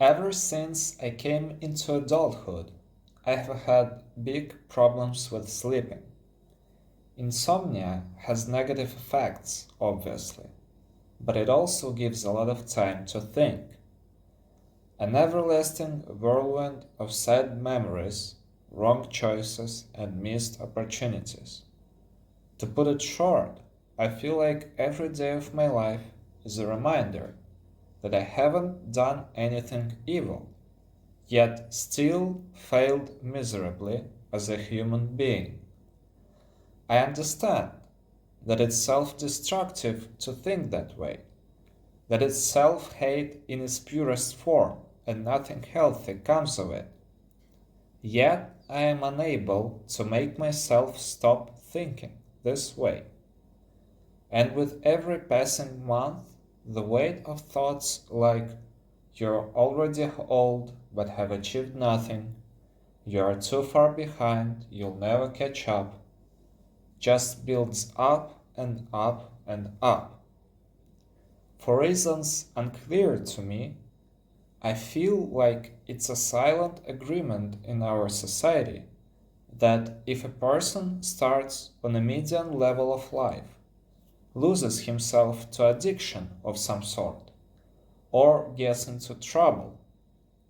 Ever since I came into adulthood, I have had big problems with sleeping. Insomnia has negative effects, obviously, but it also gives a lot of time to think. An everlasting whirlwind of sad memories, wrong choices, and missed opportunities. To put it short, I feel like every day of my life is a reminder that I haven't done anything evil, yet still failed miserably as a human being. I understand that it's self-destructive to think that way, that it's self-hate in its purest form and nothing healthy comes of it. Yet I am unable to make myself stop thinking this way. And with every passing month, the weight of thoughts like "you're already old but have achieved nothing," "you're too far behind, you'll never catch up," just builds up and up and up. For reasons unclear to me, I feel like it's a silent agreement in our society that if a person starts on a median level of life, loses himself to addiction of some sort, or gets into trouble,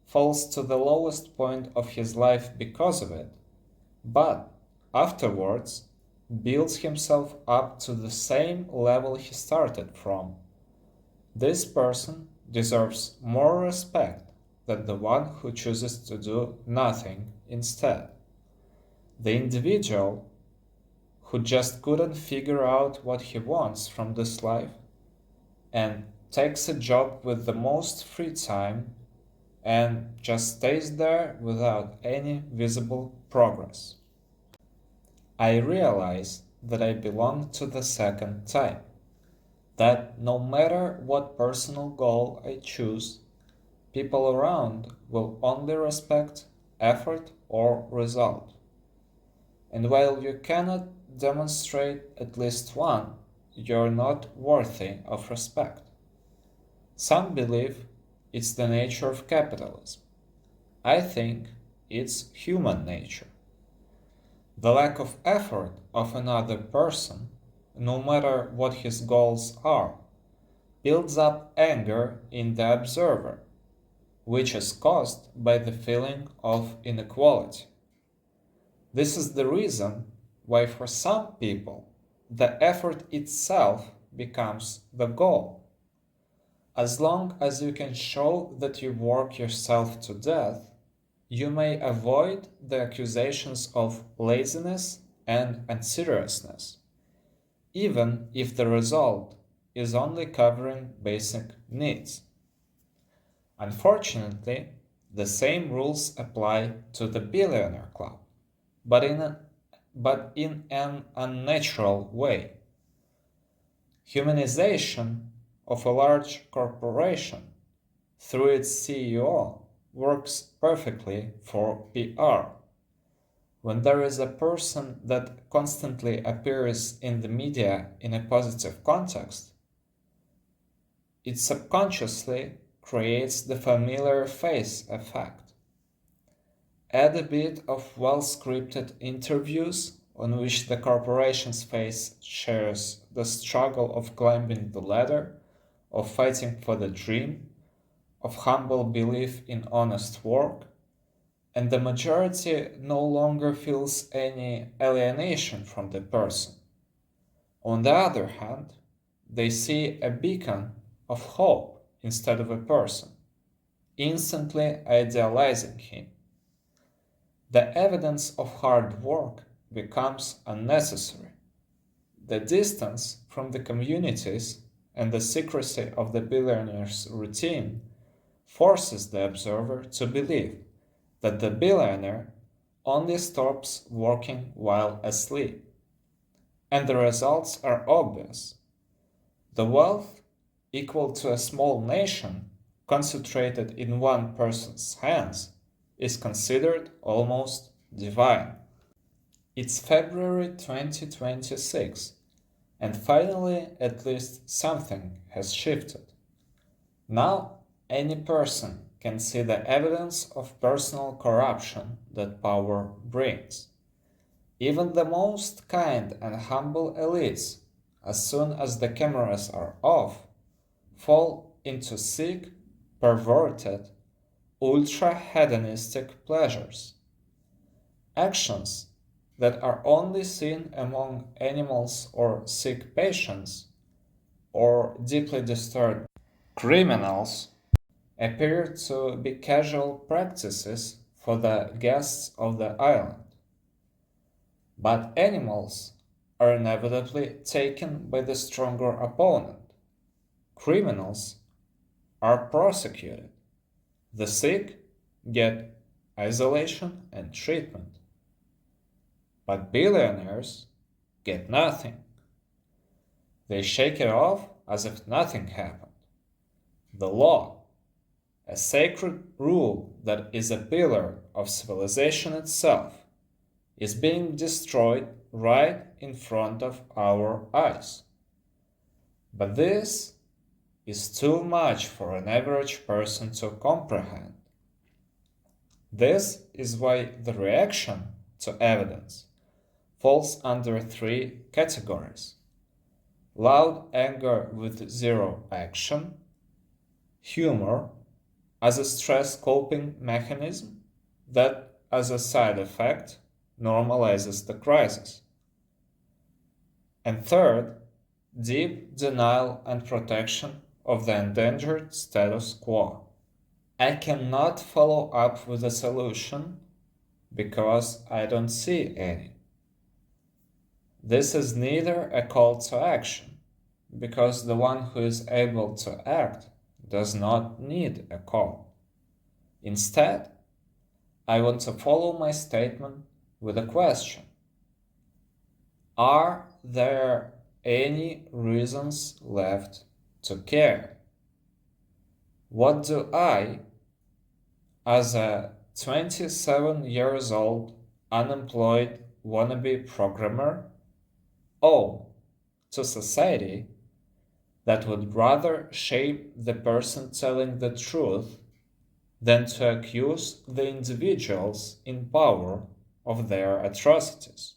falls to the lowest point of his life because of it, but afterwards builds himself up to the same level he started from, this person deserves more respect than the one who chooses to do nothing instead. The individual who just couldn't figure out what he wants from this life and takes a job with the most free time and just stays there without any visible progress. I realize that I belong to the second type, that no matter what personal goal I choose, people around will only respect effort or result. And while you cannot demonstrate at least one, you're not worthy of respect. Some believe it's the nature of capitalism. I think it's human nature. The lack of effort of another person, no matter what his goals are, builds up anger in the observer, which is caused by the feeling of inequality. This is the reason why for some people the effort itself becomes the goal. As long as you can show that you work yourself to death, you may avoid the accusations of laziness and unseriousness, even if the result is only covering basic needs. Unfortunately, the same rules apply to the billionaire club, but in an unnatural way. Humanization of a large corporation through its CEO works perfectly for PR. When there is a person that constantly appears in the media in a positive context, it subconsciously creates the familiar face effect. Add a bit of well-scripted interviews on which the corporation's face shares the struggle of climbing the ladder, of fighting for the dream, of humble belief in honest work, and the majority no longer feels any alienation from the person. On the other hand, they see a beacon of hope instead of a person, instantly idealizing him. The evidence of hard work becomes unnecessary. The distance from the communities and the secrecy of the billionaire's routine forces the observer to believe that the billionaire only stops working while asleep. And the results are obvious. The wealth equal to a small nation concentrated in one person's hands is considered almost divine. It's February 2026, and finally at least something has shifted. Now any person can see the evidence of personal corruption that power brings. Even the most kind and humble elites, as soon as the cameras are off, fall into sick, perverted, ultra-hedonistic pleasures. Actions that are only seen among animals or sick patients or deeply disturbed criminals appear to be casual practices for the guests of the island. But animals are inevitably taken by the stronger opponent. Criminals are prosecuted. The sick get isolation and treatment. But billionaires get nothing. They shake it off as if nothing happened. The law, a sacred rule that is a pillar of civilization itself, is being destroyed right in front of our eyes. But this is too much for an average person to comprehend. This is why the reaction to evidence falls under three categories: loud anger with zero action, humor as a stress coping mechanism that, as a side effect, normalizes the crisis, and third, deep denial and protection of the endangered status quo. I cannot follow up with a solution because I don't see any. This is neither a call to action, because the one who is able to act does not need a call. Instead, I want to follow my statement with a question. Are there any reasons left to care? What do I, as a 27 years old unemployed wannabe programmer, owe to society that would rather shame the person telling the truth than to accuse the individuals in power of their atrocities?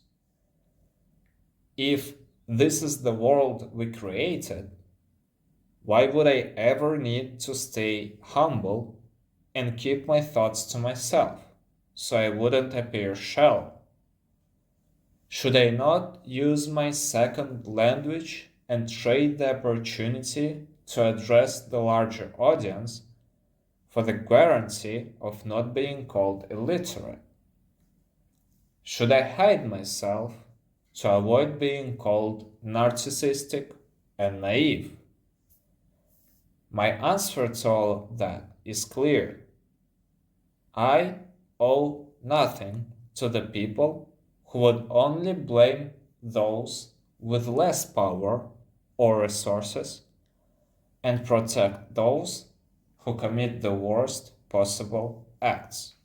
If this is the world we created, why would I ever need to stay humble and keep my thoughts to myself so I wouldn't appear shallow? Should I not use my second language and trade the opportunity to address the larger audience for the guarantee of not being called illiterate? Should I hide myself to avoid being called narcissistic and naive? My answer to all that is clear. I owe nothing to the people who would only blame those with less power or resources and protect those who commit the worst possible acts.